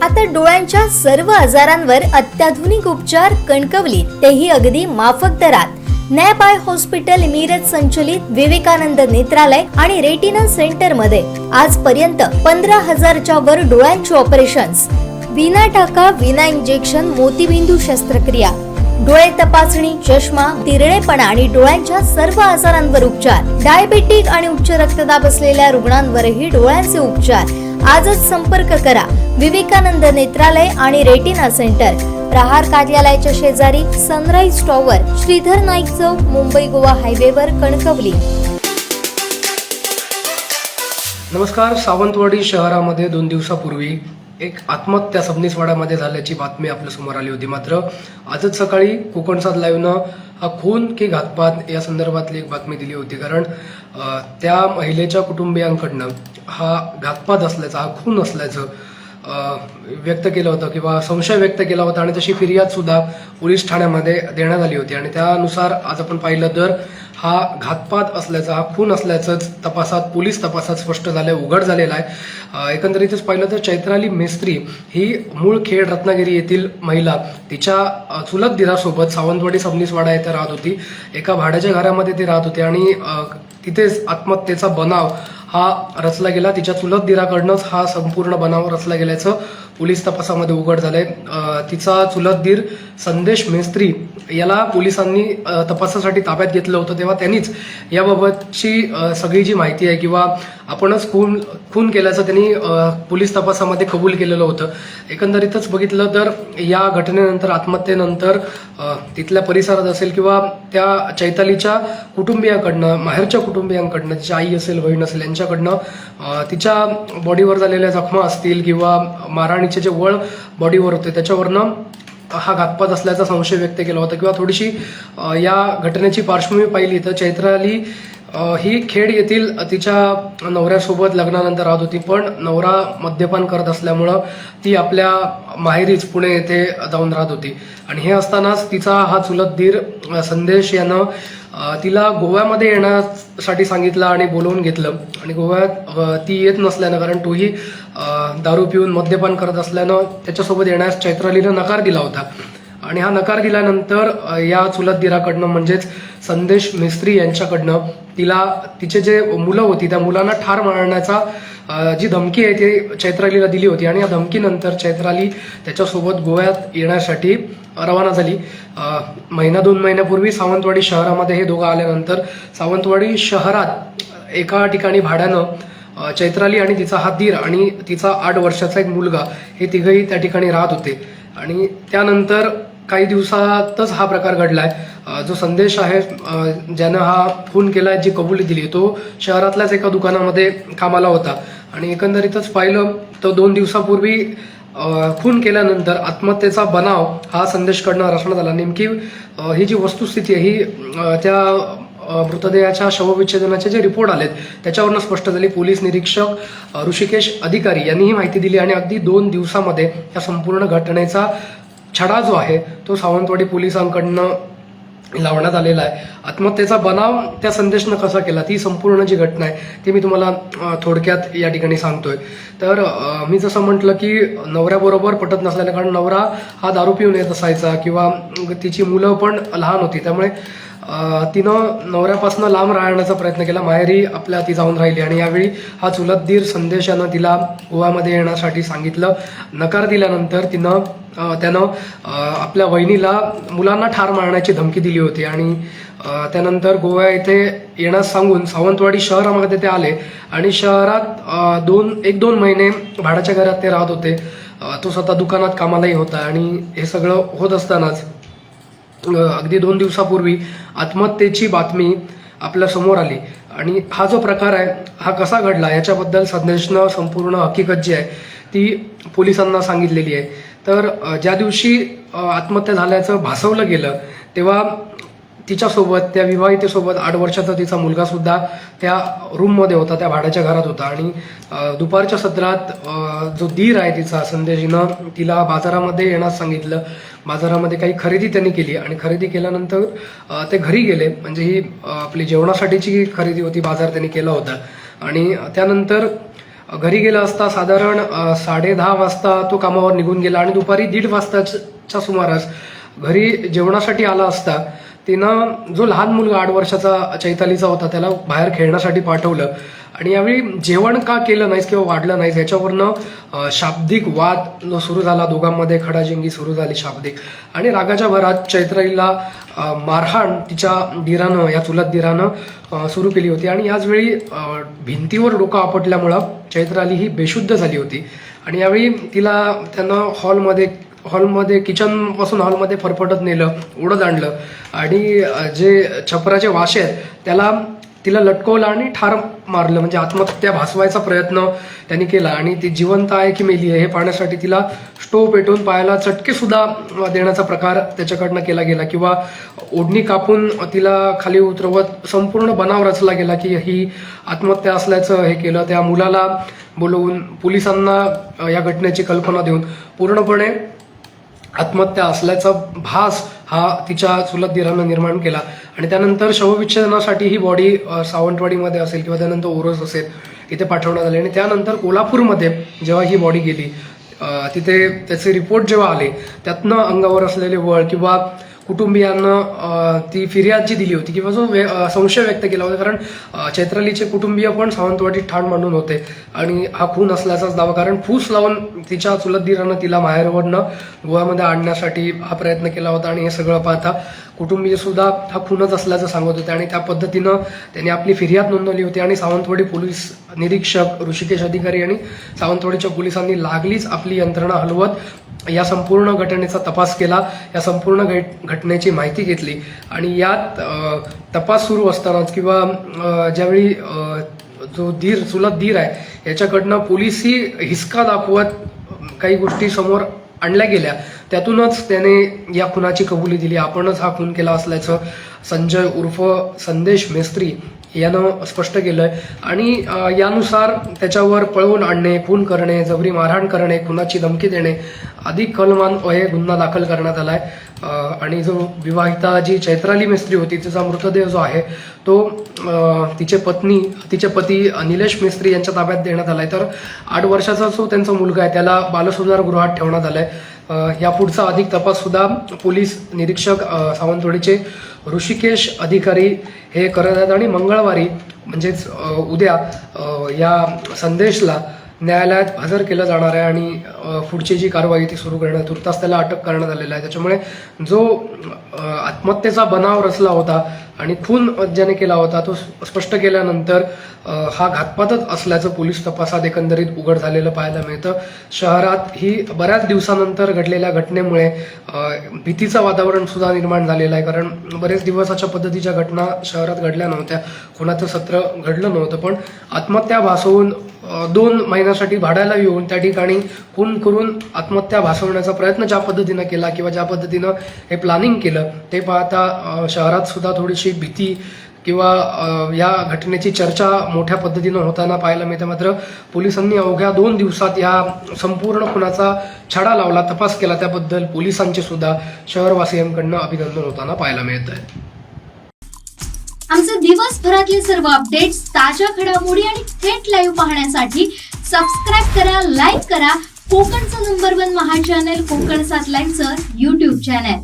आता डोळ्यांच्या सर्व आजारांवर अत्याधुनिक उपचार कणकवलीत, तेही अगदी माफक दरात. नॅप आय हॉस्पिटल मिरज संचलित विवेकानंद नेत्रालय आणि रेटिना सेंटर मध्ये आजपर्यंत 15,000च्या वर डोळ्यांची ऑपरेशन्स, विना टाका विना इंजेक्शन मोतीबिंदू शस्त्रक्रिया, डोळे तपासणी, चष्मा, तिरळेपणा आणि डोळ्यांच्या सर्व आजारांवर उपचार. डायबेटिक आणि उच्च रक्तदाब असलेल्या रुग्णांवरही डोळ्यांचे उपचार. आजच संपर्क करा विवेकानंद नेत्रालय आणि रेटिना सेंटर, प्रहार कार्यालयाच्या शेजारी, सनराइज टॉवर, श्रीधर नाईक चौक, मुंबई गोवा हायवेवर, कणकवली. नमस्कार. सावंतवाडी शहरामध्ये 2 दिवसापूर्वी एक आत्महत्या सबनीसवाड्यामध्ये झाल्याची बातमी आपल्या समोर आली होती. मात्र आजच सकाळी कोकणसाद लाईव्हनं हा खून की घातपात या संदर्भातली एक बातमी दिली होती. कारण त्या महिलेच्या कुटुंबियांकडनं हा घातपात असल्याचं, हा खून असल्याचं व्यक्त केलं होतं किंवा संशय व्यक्त केला होता आणि तशी फिर्याद सुद्धा पोलीस ठाण्यामध्ये देण्यात आली होती. आणि त्यानुसार आज आपण पाहिलं तर हा घातपात असल्याचा, हा खून असल्याचंच पोलीस तपासात स्पष्ट झालंय, उघड झालेला आहे. एकंदरीतच पाहिलं तर चैत्राली मेस्त्री ही मूळ खेड रत्नागिरी येथील महिला तिच्या चुलत दिरासोबत सावंतवाडी सबनीसवाडा येथे राहत होती. एका भाड्याच्या घरामध्ये ती राहत होती आणि तिथेच आत्महत्येचा बनाव हा रचला गेला. तिच्या चुलत दिराकडनंच हा संपूर्ण बनाव रचला गेल्याचं पोलीस तपासामध्ये उघड झालंय. तिचा चुलत दीर संदेश मेस्त्री याला पोलिसांनी तपासासाठी ताब्यात घेतलं होतं, तेव्हा त्यांनीच याबाबतची सगळी जी माहिती आहे किंवा आपणच खून केल्याचं त्यांनी पोलीस तपासामध्ये कबूल केलेलं होतं. एकंदरीतच बघितलं तर या घटनेनंतर, आत्महत्येनंतर तिथल्या परिसरात असेल किंवा त्या चैतालीच्या कुटुंबियाकडनं, माहेरच्या कुटुंबियांकडनं, तिची आई असेल, बहीण असेल, यांच्याकडनं तिच्या बॉडीवर झालेल्या जखमा असतील किंवा मारहाणीचे जे वळ बॉडीवर होते त्याच्यावरनं हा घातपात असल्याचा संशय व्यक्त केला होता. किंवा थोडीशी या घटनेची पार्श्वभूमी पाहिली तर चैत्राली ही खेड येथील तिच्या नवऱ्यासोबत लग्नानंतर राहत होती, पण नवरा मद्यपान करत असल्यामुळं ती आपल्या माहेरीच पुणे येथे जाऊन राहत होती. आणि हे असतानाच तिचा हा चुलत दीर संदेश यानं तिला गोव्यामध्ये येण्यासाठी सांगितलं आणि बोलवून घेतलं. आणि गोव्यात ती येत नसल्यानं, कारण तोही दारू पिऊन मद्यपान करत असल्यानं त्याच्यासोबत येण्यास चैत्रालीनं नकार दिला होता. आणि हा नकार दिल्यानंतर या चुलत दिराकडनं म्हणजेच संदेश मेस्त्री यांच्याकडनं तिचे जे मुलं होती त्या मुलांना ठार मारण्याचा जी धमकी आहे ती चैत्रालीला दिली होती. आणि या धमकीनंतर चैत्राली त्याच्यासोबत गोव्यात येण्यासाठी रवाना झाली. 1-2 महिन्यापूर्वी सावंतवाडी शहरामध्ये हे दोघं आल्यानंतर सावंतवाडी शहरात एका ठिकाणी भाड्यानं चैत्राली आणि तिचा हा दीर आणि तिचा 8 वर्षाचा एक मुलगा हे तिघही त्या ठिकाणी राहत होते. आणि त्यानंतर काही दिवसातच हा प्रकार घडलाय. जो संदेश आहे ज्यानं हा खून केलाय, जी कबुली दिली, तो शहरातल्याच एका दुकानामध्ये कामाला होता. आणि एकंदरीतच पाहिलं तर 2 दिवसापूर्वी खून केल्यानंतर आत्महत्येचा बनाव हा संदेशकडनं रचण्यात आला. नेमकी ही जी वस्तुस्थिती आहे ही त्या मृतदेहाच्या शवविच्छेदनाचे जे रिपोर्ट आलेत त्याच्यावरनं स्पष्ट झाली. पोलीस निरीक्षक ऋषिकेश अधिकारी यांनी ही माहिती दिली आणि अगदी 2 दिवसामध्ये या संपूर्ण घटनेचा छडा जो आहे तो सावंतवाडी पोलिसांकडनं लावण्यात आलेला आहे. आत्महत्येचा बनाव त्या संदेशनं कसा केला, ती संपूर्ण जी घटना आहे ती मी तुम्हाला थोडक्यात या ठिकाणी सांगतोय. तर मी जसं म्हटलं की नवऱ्याबरोबर पटत नसल्याने, कारण नवरा हा दारू पिऊन येत असायचा किंवा तिची मुलं पण लहान होती, त्यामुळे तिनं नवऱ्यापासून लांब राहण्याचा प्रयत्न केला. माहेरी ती जाऊन राहिली. आणि यावेळी हा चुलत दीर संदेश यानं तिला गोव्यामध्ये येण्यासाठी सांगितलं. नकार दिल्यानंतर त्यानं आपल्या वहिनीला मुलांना ठार मारण्याची धमकी दिली होती. आणि त्यानंतर गोवा येथे येण्यास सांगून सावंतवाडी शहरामध्ये ते आले आणि शहरात 1-2 महिने भाड्याच्या घरात ते राहत होते. तो स्वतः दुकानात कामालाही होता. आणि हे सगळं होत असतानाच अगदी 2 दिवसापूर्वी आत्महत्येची बातमी आपल्या समोर आली. आणि हा जो प्रकार आहे हा कसा घडला याच्याबद्दल संदेशनं संपूर्ण हकीकत जी आहे ती पोलिसांना सांगितलेली आहे. तर ज्या दिवशी आत्महत्या झाल्याचं भासवलं गेलं तेव्हा तिच्यासोबत, त्या विवाहितेसोबत 8 वर्षाचा तिचा मुलगा सुद्धा त्या रूममध्ये होता, त्या भाड्याच्या घरात होता. आणि दुपारच्या सत्रात जो दीर आहे तिचा संदेशनं तिला बाजारामध्ये येण्यास सांगितलं. बाजारामध्ये काही खरेदी त्यांनी केली आणि खरेदी केल्यानंतर ते घरी गेले. म्हणजे ही आपली जेवणासाठीची खरेदी होती, बाजार त्यांनी केला होता. आणि त्यानंतर घरी गेला असता साधारण 10:30 वाजता तो कामावर निघून गेला आणि दुपारी 1:30 वाजताच्या सुमारास घरी जेवणासाठी आला असता तिनं जो लहान मुलगा 8 वर्षाचा चैतालीचा होता त्याला बाहेर खेळण्यासाठी पाठवलं आणि यावेळी जेवण का केलं नाहीस किंवा वाढलं नाहीस याच्यावरनं शाब्दिक वाद जो सुरू झाला, दोघांमध्ये खडाजंगी सुरू झाली शाब्दिक. आणि रागाच्या भरात चैत्रालीला मारहाण तिच्या दीरानं, या चुलत दीरानं सुरू केली होती. आणि याच वेळी भिंतीवर डोकं आपटल्यामुळं चैत्राली ही बेशुद्ध झाली होती. आणि यावेळी तिला त्यानं हॉलमध्ये किचन पासून हॉलमध्ये फरफटत नेलं, ओढत आणलं आणि जे छपराचे वाशे आहेत तिला लटकवलं आणि ठार मारलं. म्हणजे आत्महत्या भासवायचा प्रयत्न त्यांनी केला आणि ती जिवंत आहे की मेली आहे हे पाहण्यासाठी तिला स्टोव पेटवून पायाला चटके सुद्धा देण्याचा प्रकार त्याच्याकडनं केला गेला किंवा ओढणी कापून तिला खाली उतरवत संपूर्ण बनाव रचला गेला की ही आत्महत्या असल्याचं हे केलं. त्या मुलाला बोलवून पोलिसांना या घटनेची कल्पना देऊन पूर्णपणे आत्महत्या असल्याचा भास हा तिच्या चुलत दीरानं निर्माण केला. आणि त्यानंतर शवविच्छेदनासाठी ही बॉडी सावंतवाडीमध्ये असेल किंवा त्यानंतर ओरोस असेल इथे पाठवण्यात आली. आणि त्यानंतर कोल्हापूरमध्ये जेव्हा ही बॉडी गेली तिथे त्याचे रिपोर्ट जेव्हा आले त्यातनं अंगावर असलेले वळ किंवा कुटुंबियांना ती फिर्याद जी दिली होती किंवा जो संशय व्यक्त केला होता, कारण चैत्रालीचे कुटुंबीय पण सावंतवाडीत ठाण मांडून होते आणि हा खून असल्याचाच दावा, कारण फूस लावून तिच्या चुलत दीरानं तिला माहेरवरनं गोव्यामध्ये आणण्यासाठी हा प्रयत्न केला होता. आणि हे सगळं पाहता कुटुंबीय सुद्धा हा खूनच असल्याचं सांगत होते आणि त्या पद्धतीनं त्यांनी आपली फिर्याद नोंदवली होती. आणि सावंतवाडी पोलीस निरीक्षक ऋषिकेश अधिकारी आणि सावंतवाडीच्या पोलिसांनी लागलीच आपली यंत्रणा हलवत या संपूर्ण घटनेचा तपास केला, या संपूर्ण घटनेची माहिती घेतली. आणि यात तपास सुरू असतानाच किंवा ज्यावेळी जो चुलत दीर आहे याच्याकडनं पोलिसही हिसका दाखवत काही गोष्टी समोर आणल्या गेल्या, त्यातूनच त्याने या खुनाची कबुली दिली. आपणच हा खून केला असल्याचं संजय उर्फ संदेश मेस्त्री यानं स्पष्ट केलंय. आणि यानुसार त्याच्यावर पळवून आणणे, खून करणे, जबरी मारहाण करणे, खुनाची धमकी देणे आदी कलमान हे गुन्हा दाखल करण्यात आलाय. आणि जो विवाहिता जी चैत्राली मेस्त्री होती तिचा मृतदेह जो आहे तो तिचे पती निलेश मेस्त्री यांच्या ताब्यात देण्यात आलाय. तर 8 वर्षाचा जो त्यांचा मुलगा आहे त्याला बालसुधार गृहात ठेवण्यात आलाय. या पुढचा अधिक तपास सुद्धा पोलीस निरीक्षक सावंतवाडीचे ऋषिकेश अधिकारी हे करत आहेत. आणि मंगळवारी म्हणजेच उद्या या संदेशला न्यायालयात हजर केलं जाणार आहे आणि पुढची जी कारवाई ती सुरू करण्यात, तुर्तास त्याला अटक करण्यात आलेला आहे. त्याच्यामुळे जो आत्महत्येचा बनाव रचला होता आणि खून ज्याने केला होता तो स्पष्ट केल्यानंतर हा घातपातच असल्याचं पोलीस तपासात एकंदरीत उघड झालेलं पाहायला मिळतं. शहरात ही बऱ्याच दिवसानंतर घडलेल्या घटनेमुळे भीतीचं वातावरण सुद्धा निर्माण झालेलं आहे, कारण बरेच दिवस अशा पद्धतीच्या घटना शहरात घडल्या नव्हत्या, खुनाचं सत्र घडलं नव्हतं. पण आत्महत्या भासवून 2 महिन्यासाठी भाड्याला येऊन त्या ठिकाणी खून करून आत्महत्या भासवण्याचा प्रयत्न ज्या पद्धतीनं केला किंवा ज्या पद्धतीनं हे प्लॅनिंग केलं ते पाहता शहरात सुद्धा थोडीशी भीती किंवा या घटनेची चर्चा मोठ्या पद्धतीनं होताना पाहायला मिळते. मात्र पोलिसांनी अवघ्या 2 दिवसात या संपूर्ण खुनाचा छडा लावला, तपास केला, त्याबद्दल पोलिसांचे सुद्धा शहरवासियांकडनं अभिनंदन होताना पाहायला मिळत आहे. आमचे दिवसभरातले सर्व अपडेट्स, ताज्या घडामोडी आणि थेट लाईव्ह पाहण्यासाठी सबस्क्राईब करा, लाईक करा कोकणचं नंबर 1 महा चॅनल कोकण 7 लाईव्हचं YouTube चॅनल.